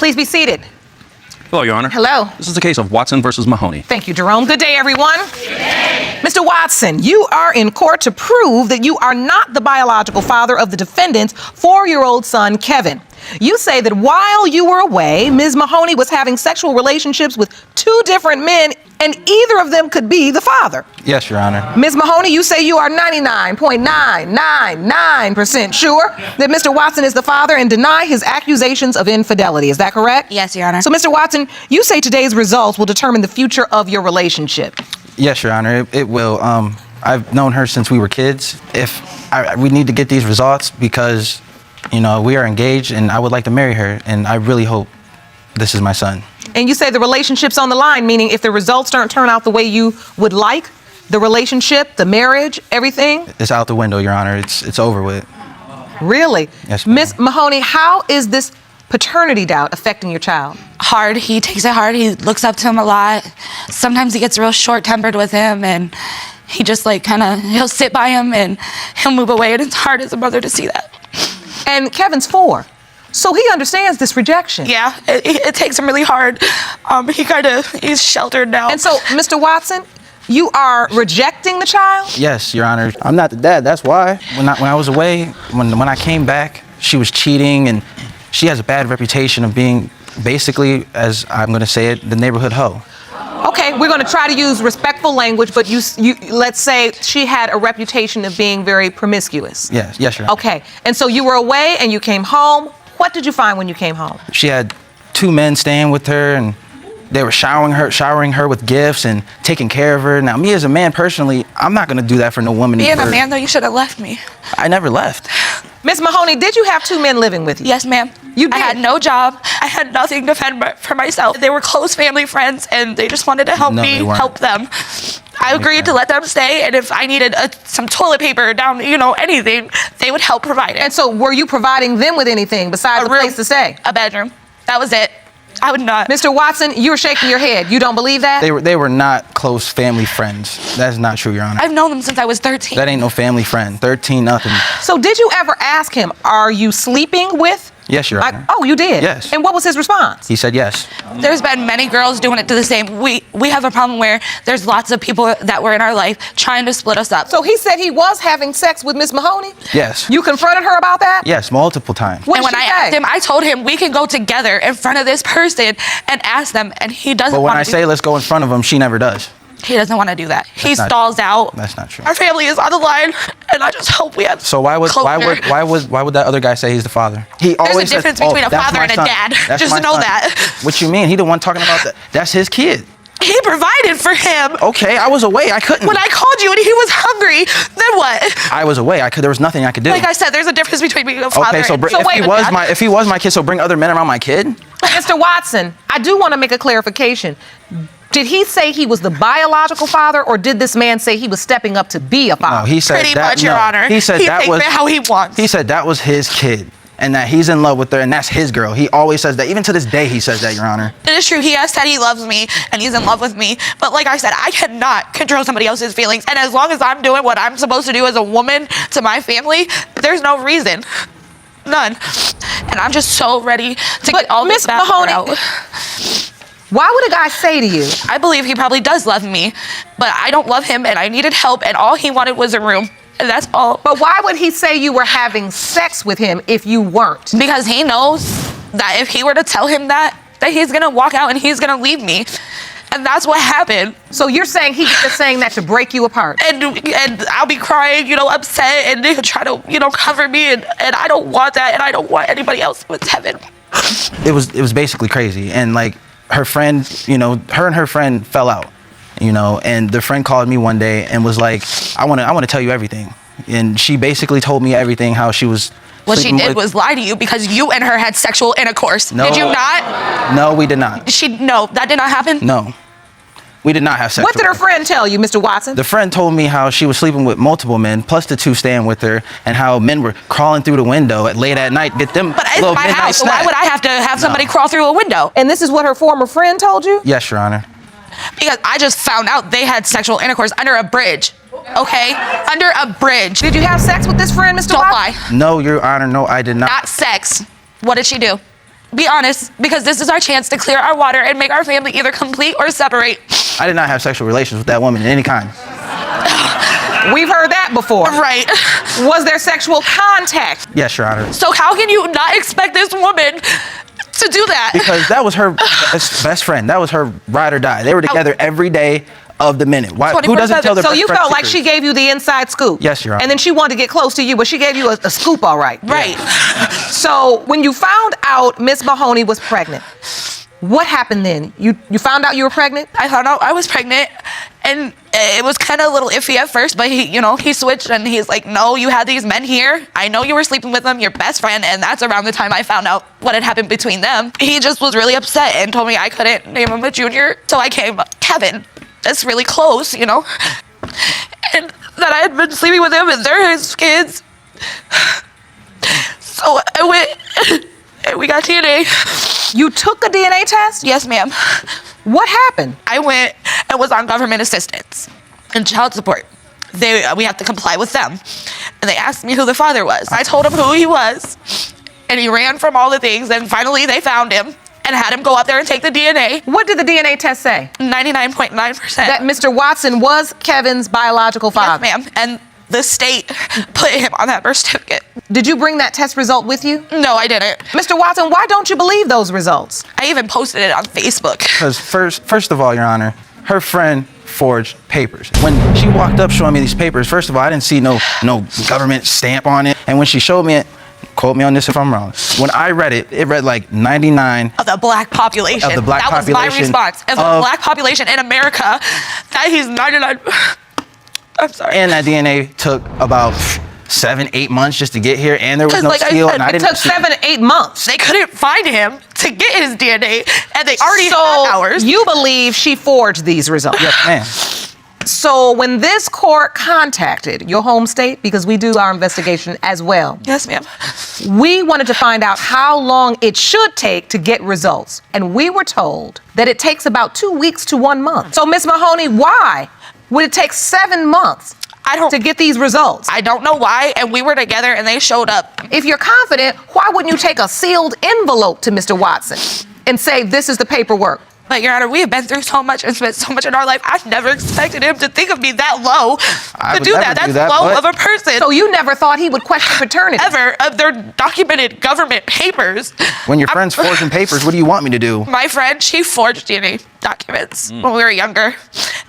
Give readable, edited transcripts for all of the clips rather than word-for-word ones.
Please be seated. Hello, Your Honor. Hello. This is the case of Watson versus Mahoney. Thank you, Jerome. Good day, everyone. Mr. Watson, you are in court to prove that you are not the biological father of the defendant's 4-year-old son, Kevin. You say that while you were away, Ms. Mahoney was having sexual relationships with 2 different men, and either of them could be the father. Yes, Your Honor. Ms. Mahoney, you say you are 99.999% sure that Mr. Watson is the father and deny his accusations of infidelity. Is that correct? Yes, Your Honor. So, Mr. Watson, you say today's results will determine the future of your relationship. Yes, Your Honor, it will. I've known her since we were kids. We need to get these results because, we are engaged and I would like to marry her, and I really hope this is my son. And you say the relationship's on the line, meaning if the results don't turn out the way you would like, the relationship, the marriage, everything? It's out the window, Your Honor. It's over with. Really? Yes, ma'am. Ms. Mahoney, how is this paternity doubt affecting your child? Hard. He takes it hard. He looks up to him a lot. Sometimes he gets real short-tempered with him, and he just he'll sit by him and he'll move away, and it's hard as a mother to see that. And Kevin's 4. So he understands this rejection. Yeah, it takes him really hard. He's sheltered now. And so, Mr. Watson, you are rejecting the child? Yes, Your Honor. I'm not the dad. That's why. When I was away, when I came back, she was cheating, and she has a bad reputation of being basically, as I'm going to say it, the neighborhood hoe. Okay, we're going to try to use respectful language, but you let's say she had a reputation of being very promiscuous. Yes, Your Honor. Okay, and so you were away and you came home. What did you find when you came home? She had 2 men staying with her, and they were showering her with gifts and taking care of her. Now, me as a man personally, I'm not going to do that for no woman. Being a man, though, you should have left me. I never left. Ms. Mahoney, did you have 2 men living with you? Yes, ma'am. You did? I had no job. I had nothing to fend for myself. They were close family friends, and they just wanted to help me help them. I agreed to let them stay, and if I needed some toilet paper down, anything, they would help provide it. And so were you providing them with anything besides a place to stay? A bedroom. That was it. I would not. Mr. Watson, you were shaking your head. You don't believe that? They were not close family friends. That's not true, Your Honor. I've known them since I was 13. That ain't no family friend. 13, nothing. So did you ever ask him, are you sleeping with? Yes, Your Honor. Oh, you did? Yes. And what was his response? He said yes. There's been many girls doing it to the same. We have a problem where there's lots of people that were in our life trying to split us up. So he said he was having sex with Miss Mahoney? Yes. You confronted her about that? Yes, multiple times. What did and when she I say? asked him, I told him we can go together in front of this person and ask them, and he doesn't But when want I to. say let's go in front of him, she never does. He doesn't want to do that. He not- stalls out. That's not true. Our family is on the line, and I just hope we have. So why would that other guy say he's the father? He always There's a difference says, between a that's father my and a son. dad. That's Just my know son. that. What you mean? He the one talking about that? That's his kid. He provided for him. Okay, I was away. I couldn't. When I called you and he was hungry, then what? I was away. There was nothing I could do. Like I said, there's a difference between being a father Okay, so and if he was my kid, so bring other men around my kid. Mr. Watson, I do want to make a clarification. Did he say he was the biological father, or did this man say he was stepping up to be a father? No, he said Pretty that. much, Your Honor. He said that takes was it how he wants. He said that was his kid, and that he's in love with her, and that's his girl. He always says that. Even to this day, he says that, Your Honor. It is true. He has said he loves me and he's in love with me. But like I said, I cannot control somebody else's feelings. And as long as I'm doing what I'm supposed to do as a woman to my family, there's no reason. None. And I'm just so ready to get all this back out. Why would a guy say to you? I believe he probably does love me, but I don't love him, and I needed help, and all he wanted was a room. And that's all. But why would he say you were having sex with him if you weren't? Because he knows that if he were to tell him that he's gonna walk out and he's gonna leave me. And that's what happened. So you're saying he's just saying that to break you apart? And I'll be crying, upset, and they'll try to, cover me, and I don't want that, and I don't want anybody else but Tevin. It was basically crazy, and like her friend, her and her friend fell out, and the friend called me one day and was like, I want to tell you everything, and she basically told me everything, how she was. What she did was lie to you because you and her had sexual intercourse. No. Did you not? No, we did not. No, that did not happen? No. We did not have sex. What did her friend tell you, Mr. Watson? The friend told me how she was sleeping with multiple men, plus the 2 staying with her, and how men were crawling through the window at late at night, get them But it's little my midnight house, so why snack. would I have to have somebody crawl through a window? And this is what her former friend told you? Yes, Your Honor. Because I just found out they had sexual intercourse under a bridge. Okay? Under a bridge. Did you have sex with this friend, Mr. Don't Watson? lie. No, Your Honor, no, I did not. Not sex. What did she do? Be honest, because this is our chance to clear our water and make our family either complete or separate. I did not have sexual relations with that woman in any kind. We've heard that before. Right. Was there sexual contact? Yes, Your Honor. So how can you not expect this woman to do that? Because that was her best friend. That was her ride or die. They were together every day of the minute. Why, who doesn't tell their So best you friend felt like secrets? she gave you the inside scoop? Yes, Your Honor. And then she wanted to get close to you, but she gave you a scoop, all right? Right. So when you found out Miss Mahoney was pregnant, what happened then? You found out you were pregnant? I found out I was pregnant, and it was kind of a little iffy at first, but he switched, and he's like, no, you had these men here. I know you were sleeping with them, your best friend, and that's around the time I found out what had happened between them. He just was really upset and told me I couldn't name him a junior, so I came Kevin. That's really close, and that I had been sleeping with him, and they're his kids. So I went, and we got DNA. You took a DNA test? Yes, ma'am. What happened? I went and was on government assistance and child support. We have to comply with them. And they asked me who the father was. I told them who he was. And he ran from all the things. And finally they found him and had him go up there and take the DNA. What did the DNA test say? 99.9%. That Mr. Watson was Kevin's biological father? Yes, ma'am. And the state put him on that birth certificate. Did you bring that test result with you? No, I didn't. Mr. Watson, why don't you believe those results? I even posted it on Facebook. Because first of all, Your Honor, her friend forged papers. When she walked up showing me these papers, first of all, I didn't see no government stamp on it. And when she showed me it, quote me on this if I'm wrong, when I read it, it read like 99 of the black population. Of the black that population. That was my response. Of the black population in America, that he's 99. I'm sorry. And that DNA took about 7-8 months just to get here, and there was no seal. And it took 7 to 8 months. They couldn't find him to get his DNA, and they already had ours. You believe she forged these results? Yes, ma'am. So when this court contacted your home state, because we do our investigation as well. Yes, ma'am. We wanted to find out how long it should take to get results. And we were told that it takes about 2 weeks to 1 month. So Ms. Mahoney, why would it take 7 months to get these results? I don't know why, and we were together and they showed up. If you're confident, why wouldn't you take a sealed envelope to Mr. Watson and say, this is the paperwork? But Your Honor, we have been through so much and spent so much in our life. I never expected him to think of me that low to do that. That's low of a person. So you never thought he would question paternity? Ever. They're documented government papers. When your friend's forging papers, what do you want me to do? My friend, she forged DNA documents when we were younger.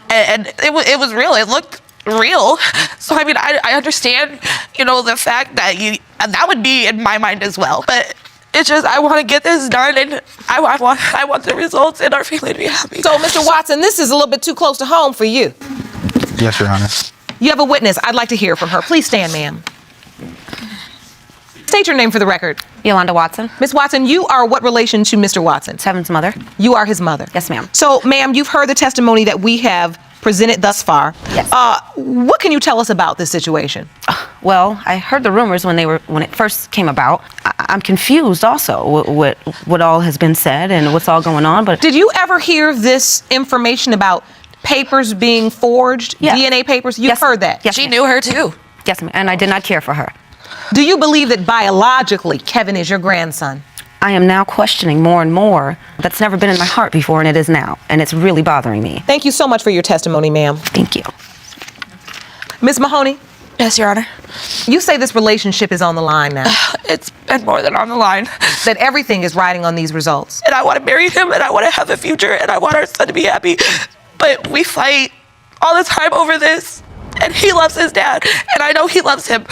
And it was real. It looked real. So, I mean, I understand, the fact that that would be in my mind as well. But it's just, I want to get this done, and I want the results and our family to be happy. So, Mr. Watson, this is a little bit too close to home for you. Yes, Your Honor. You have a witness. I'd like to hear from her. Please stand, ma'am. State your name for the record. Yolanda Watson. Ms. Watson, you are what relation to Mr. Watson? Kevin's mother. You are his mother? Yes, ma'am. So, ma'am, you've heard the testimony that we have presented thus far. Yes. What can you tell us about this situation? Well, I heard the rumors when it first came about. I'm confused also what all has been said and what's all going on. But did you ever hear this information about papers being forged, yes. DNA papers? You've heard that? Yes, she knew her too. Yes, ma'am. And I did not care for her. Do you believe that biologically Kevin is your grandson? I am now questioning more and more. That's never been in my heart before, and it is now. And it's really bothering me. Thank you so much for your testimony, ma'am. Thank you. Ms. Mahoney? Yes, Your Honor. You say this relationship is on the line now. It's been more than on the line. That everything is riding on these results. And I want to marry him, and I want to have a future, and I want our son to be happy. But we fight all the time over this, and he loves his dad, and I know he loves him.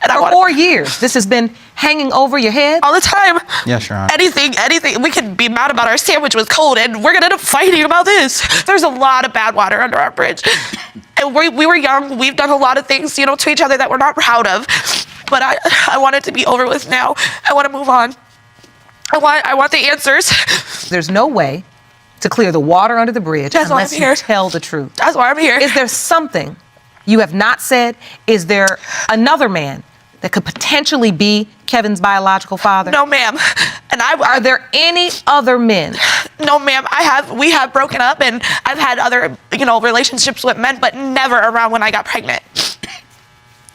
And for 4 years, this has been hanging over your head? All the time. Yes, Your Honor. Anything. We could be mad about our sandwich was cold, and we're going to end up fighting about this. There's a lot of bad water under our bridge. And we were young. We've done a lot of things, to each other that we're not proud of. But I want it to be over with now. I want to move on. I want the answers. There's no way to clear the water under the bridge unless you tell the truth. That's why I'm here. Is there something you have not said? Is there another man that could potentially be Kevin's biological father? No, ma'am. And are there any other men? No, ma'am. We have broken up, and I've had other, relationships with men, but never around when I got pregnant.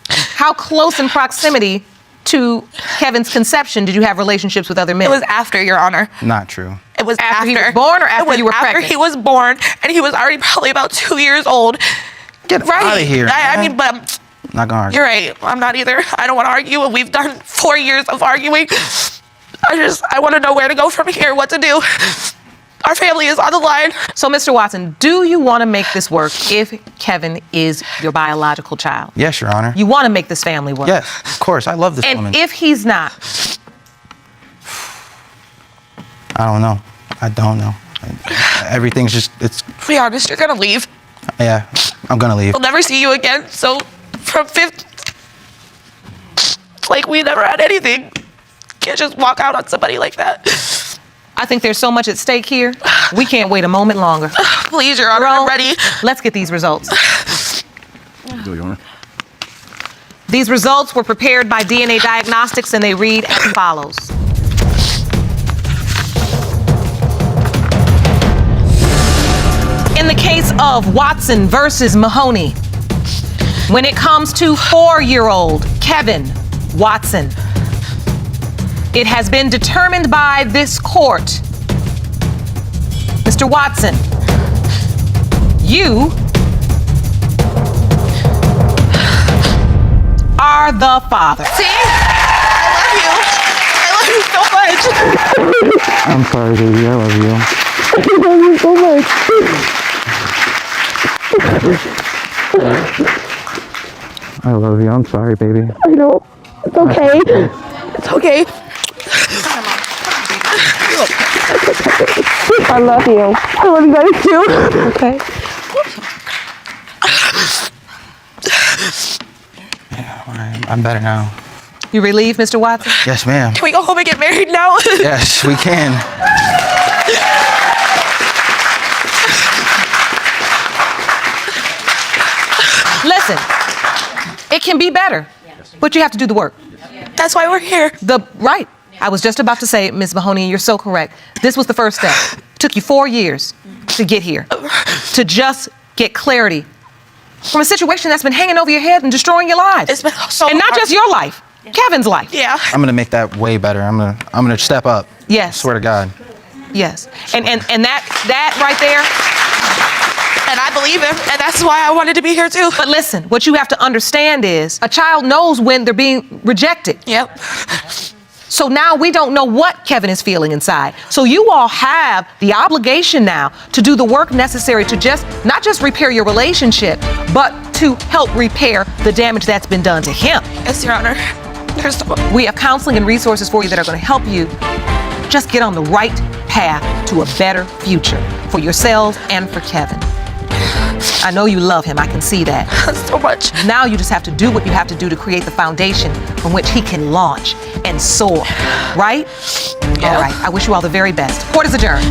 How close in proximity to Kevin's conception, did you have relationships with other men? It was after, Your Honor. Not true. It was After he was born or after It was you were after pregnant? he was born, and he was already probably about 2 years old. Get out of here. I man. mean, but Not gonna argue. you're right. I'm not either. I don't want to argue. We've done 4 years of arguing. I want to know where to go from here, what to do. Our family is on the line. So, Mr. Watson, do you want to make this work if Kevin is your biological child? Yes, Your Honor. You want to make this family work? Yes, of course. I love this And woman. if he's not, I don't know. I don't know. Everything's just, it's, Be honest, you're going to leave. yeah, I'm gonna leave. I'll never see you again. So from 5th, it's like we never had anything. Can't just walk out on somebody like that. I think there's so much at stake here. We can't wait a moment longer. Please, Your Honor, I'm ready. Let's get these results. Go, Your Honor. These results were prepared by DNA Diagnostics, and they read as follows. In the case of Watson versus Mahoney, when it comes to 4-year-old Kevin Watson, it has been determined by this court, Mr. Watson, you are the father. See? I love you so much. I'm sorry, baby. I love you. I love you. I'm sorry, baby. I know. It's okay. It's okay. I love you. I love you guys too. Okay. Yeah, all right. I'm better now. You relieved, Mr. Watson? Yes, ma'am. Can we go home and get married now? Yes, we can. Listen, it can be better, but you have to do the work. That's why we're here. Right. I was just about to say, Ms. Mahoney, you're so correct. This was the first step. Took you 4 years to get here, to just get clarity from a situation that's been hanging over your head and destroying your lives. It's been so And not hard. just your life, Kevin's life. Yeah. I'm gonna make that way better. I'm gonna step up. Yes. I swear to God. Yes. And that right there. And I believe him, and that's why I wanted to be here too. But listen, what you have to understand is a child knows when they're being rejected. Yep. So now we don't know what Kevin is feeling inside. So you all have the obligation now to do the work necessary to not just repair your relationship, but to help repair the damage that's been done to him. Yes, Your Honor. We have counseling and resources for you that are going to help you just get on the right path to a better future for yourselves and for Kevin. I know you love him. I can see that. So much. Now you just have to do what you have to do to create the foundation from which he can launch and soar. Right? Yeah. All right. I wish you all the very best. Court is adjourned.